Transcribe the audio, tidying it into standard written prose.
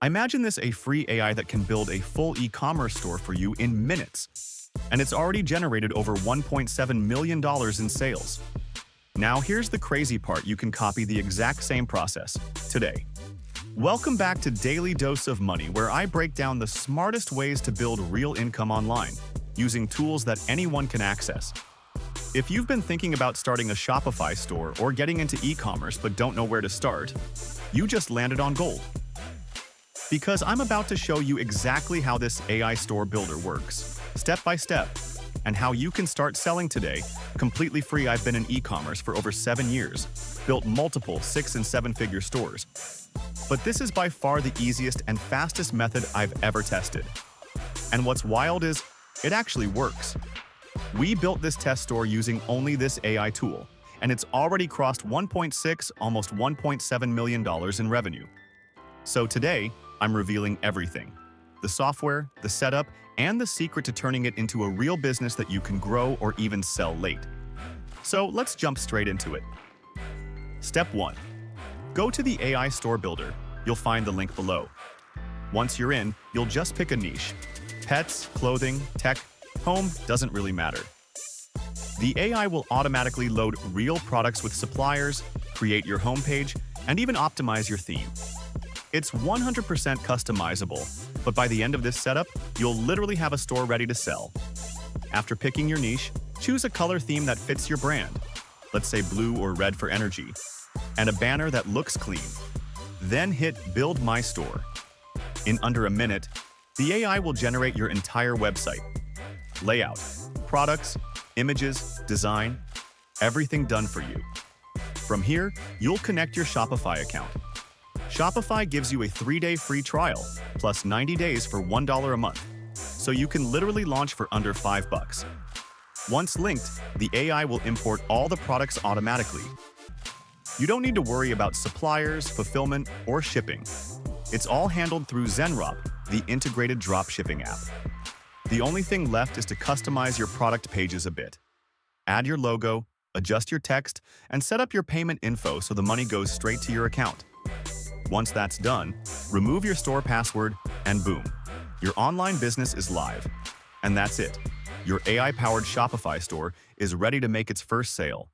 Imagine this: a free AI that can build a full e-commerce store for you in minutes. And it's already generated over $1.7 million in sales. Now here's the crazy part: you can copy the exact same process today. Welcome back to Daily Dose of Money, where I break down the smartest ways to build real income online, using tools that anyone can access. If you've been thinking about starting a Shopify store or getting into e-commerce but don't know where to start, you just landed on gold. Because I'm about to show you exactly how this AI store builder works, step by step, and how you can start selling today, completely free. I've been in e-commerce for over 7 years, built multiple 6- and 7-figure stores. But this is by far the easiest and fastest method I've ever tested. And what's wild is, it actually works. We built this test store using only this AI tool, and it's already crossed 1.6, almost $1.7 million in revenue. So today, I'm revealing everything: the software, the setup, and the secret to turning it into a real business that you can grow or even sell late. So let's jump straight into it. Step 1. Go to the AI Store Builder. You'll find the link below. Once you're in, you'll just pick a niche. Pets, clothing, tech, home, doesn't really matter. The AI will automatically load real products with suppliers, create your homepage, and even optimize your theme. It's 100% customizable, but by the end of this setup, you'll literally have a store ready to sell. After picking your niche, choose a color theme that fits your brand. Let's say blue or red for energy, and a banner that looks clean. Then hit Build My Store. In under a minute, the AI will generate your entire website. Layout, products, images, design, everything done for you. From here, you'll connect your Shopify account. Shopify gives you a 3-day free trial, plus 90 days for $1 a month, so you can literally launch for under $5. Once linked, the AI will import all the products automatically. You don't need to worry about suppliers, fulfillment, or shipping. It's all handled through Zenrop, the integrated dropshipping app. The only thing left is to customize your product pages a bit. Add your logo, adjust your text, and set up your payment info so the money goes straight to your account. Once that's done, remove your store password, and boom, your online business is live. And that's it. Your AI-powered Shopify store is ready to make its first sale.